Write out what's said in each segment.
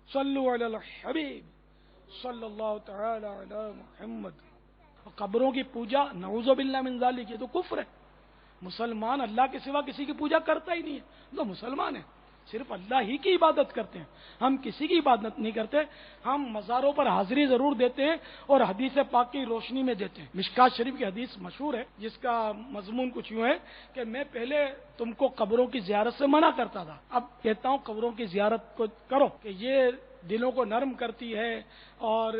صلو علی الحبیب صلی اللہ تعالی علی محمد. قبروں کی پوجا نعوذ باللہ من ذالک، یہ تو کفر ہے. مسلمان اللہ کے سوا کسی کی پوجا کرتا ہی نہیں ہے. تو مسلمان ہے، صرف اللہ ہی کی عبادت کرتے ہیں، ہم کسی کی عبادت نہیں کرتے. ہم مزاروں پر حاضری ضرور دیتے ہیں اور حدیث پاک کی روشنی میں دیتے ہیں. مشکات شریف کی حدیث مشہور ہے جس کا مضمون کچھ یوں ہے کہ میں پہلے تم کو قبروں کی زیارت سے منع کرتا تھا، اب کہتا ہوں قبروں کی زیارت کو کرو، کہ یہ دلوں کو نرم کرتی ہے اور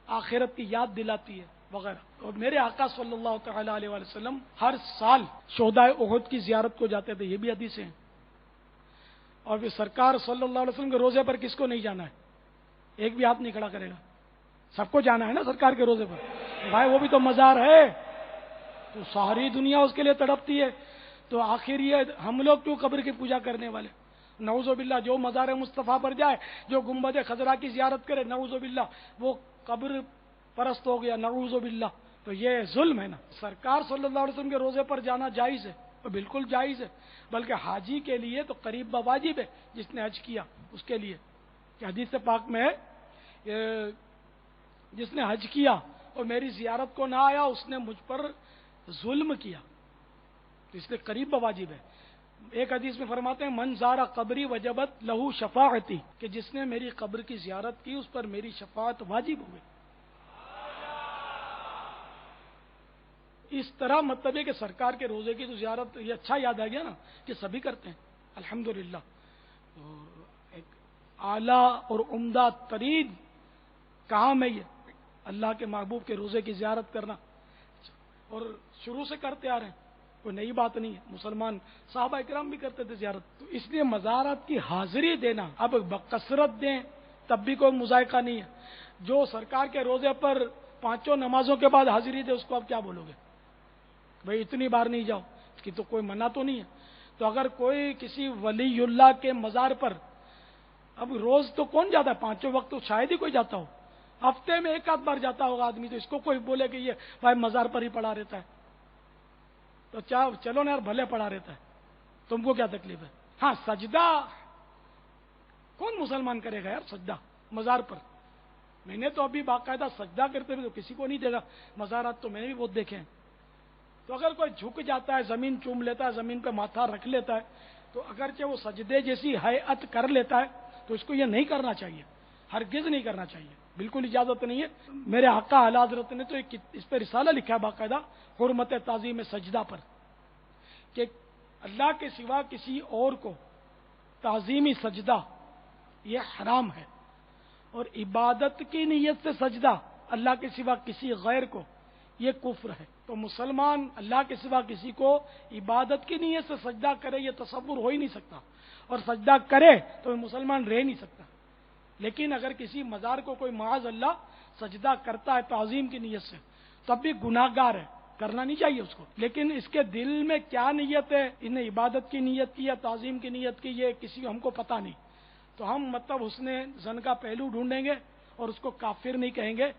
آخرت کی یاد دلاتی ہے وغیرہ. اور میرے آقا صلی اللہ تعالی علیہ وسلم ہر سال شہدائے احد کی زیارت کو جاتے تھے، یہ بھی حدیثیں ہیں. اور پھر سرکار صلی اللہ علیہ وسلم کے روزے پر کس کو نہیں جانا ہے؟ ایک بھی ہاتھ نہیں کھڑا کرے گا. سب کو جانا ہے نا سرکار کے روزے پر. بھائی وہ بھی تو مزار ہے، تو ساری دنیا اس کے لیے تڑپتی ہے، تو آخر یہ ہم لوگ کیوں قبر کی پوجا کرنے والے؟ نعوذ باللہ جو مزار مصطفیٰ پر جائے، جو گنبد خضرا کی زیارت کرے، نعوذ باللہ وہ قبر پرست ہو گیا، نعوذ باللہ. تو یہ ظلم ہے نا. سرکار صلی اللہ علیہ وسلم کے روزے پر جانا جائز ہے، اور بالکل جائز ہے، بلکہ حاجی کے لیے تو قریب بواجب ہے، جس نے حج کیا اس کے لیے. کہ حدیث پاک میں ہے جس نے حج کیا اور میری زیارت کو نہ آیا اس نے مجھ پر ظلم کیا، تو اس لیے قریب بواجب ہے. ایک حدیث میں فرماتے ہیں من زارا قبری وجبت لہو شفاعتی، کہ جس نے میری قبر کی زیارت کی اس پر میری شفاعت واجب ہو گئی. اس طرح مطلب ہے کہ سرکار کے روزے کی تو زیارت، یہ اچھا یاد آ گیا نا کہ سبھی کرتے ہیں الحمدللہ. ایک اعلیٰ اور عمدہ ترین کام ہے یہ اللہ کے محبوب کے روزے کی زیارت کرنا، اور شروع سے کرتے آ رہے ہیں، کوئی نئی بات نہیں ہے. مسلمان صحابہ اکرام بھی کرتے تھے زیارت. تو اس لیے مزارات کی حاضری دینا اب بکثرت دیں تب بھی کوئی مذائقہ نہیں ہے. جو سرکار کے روزے پر 5 نمازوں کے بعد حاضری دے اس کو آپ کیا بولو گے؟ بھئی اتنی بار نہیں جاؤ، اس کی تو کوئی منع تو نہیں ہے. تو اگر کوئی کسی ولی اللہ کے مزار پر، اب روز تو کون جاتا ہے 5 وقت، تو شاید ہی کوئی جاتا ہو، ہفتے میں 1 آدھ بار جاتا ہوگا آدمی، تو اس کو کوئی بولے کہ یہ بھائی مزار پر ہی پڑا رہتا ہے، تو چلو نا یار بھلے پڑا رہتا ہے، تم کو کیا تکلیف ہے؟ ہاں سجدہ کون مسلمان کرے گا یار سجدہ مزار پر؟ میں نے تو ابھی باقاعدہ سجدہ کرتے ہوئے تو کسی کو نہیں دے گا. مزارات تو میں نے بھی بہت دیکھے ہیں. تو اگر کوئی جھک جاتا ہے، زمین چوم لیتا ہے، زمین پہ ماتھا رکھ لیتا ہے، تو اگرچہ وہ سجدے جیسی ہیئت کر لیتا ہے تو اس کو یہ نہیں کرنا چاہیے، ہرگز نہیں کرنا چاہیے، بالکل اجازت نہیں ہے. میرے آقا اعلی حضرت نے تو اس پہ رسالہ لکھا ہے باقاعدہ حرمت تعظیم سجدہ پر، کہ اللہ کے سوا کسی اور کو تعظیمی سجدہ یہ حرام ہے، اور عبادت کی نیت سے سجدہ اللہ کے سوا کسی غیر کو یہ کفر ہے. تو مسلمان اللہ کے سوا کسی کو عبادت کی نیت سے سجدہ کرے یہ تصور ہو ہی نہیں سکتا، اور سجدہ کرے تو مسلمان رہ نہیں سکتا. لیکن اگر کسی مزار کو کوئی معاذ اللہ سجدہ کرتا ہے تعظیم کی نیت سے تب بھی گناہ گار ہے، کرنا نہیں چاہیے اس کو. لیکن اس کے دل میں کیا نیت ہے، انہیں عبادت کی نیت کی یا تعظیم کی نیت کی، یہ کسی کو ہم کو پتہ نہیں. تو ہم مطلب حسن ظن کا پہلو ڈھونڈیں گے اور اس کو کافر نہیں کہیں گے،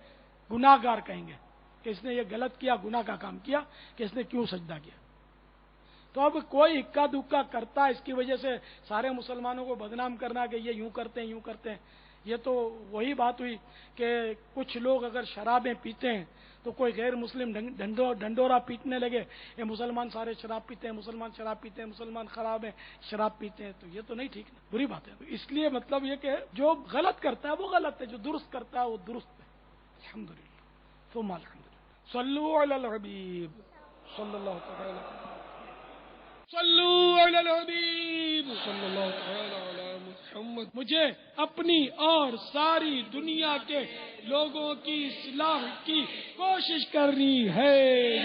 گناہ گار کہیں گے کہ اس نے یہ غلط کیا، گناہ کا کام کیا کہ اس نے کیوں سجدہ کیا. تو اب کوئی اکا دکا کرتا ہے اس کی وجہ سے سارے مسلمانوں کو بدنام کرنا کہ یہ یوں کرتے ہیں یوں کرتے ہیں. یہ تو وہی بات ہوئی کہ کچھ لوگ اگر شرابیں پیتے ہیں تو کوئی غیر مسلم ڈنڈورا پیٹنے لگے، یہ مسلمان سارے شراب پیتے ہیں، مسلمان شراب پیتے ہیں، مسلمان خراب ہیں، شراب پیتے ہیں. تو یہ تو نہیں ٹھیک نا، بری بات ہے. اس لیے مطلب یہ کہ جو غلط کرتا ہے وہ غلط ہے، جو درست کرتا ہے وہ درست ہے. الحمدللہ ثم الحمدللہ. صلو علی الحبیب صلی اللہ تعالی علیہ، صلو علی الحبیب صلی اللہ تعالی علی محمد. مجھے اپنی اور ساری دنیا کے لوگوں کی اصلاح کی کوشش کرنی ہے.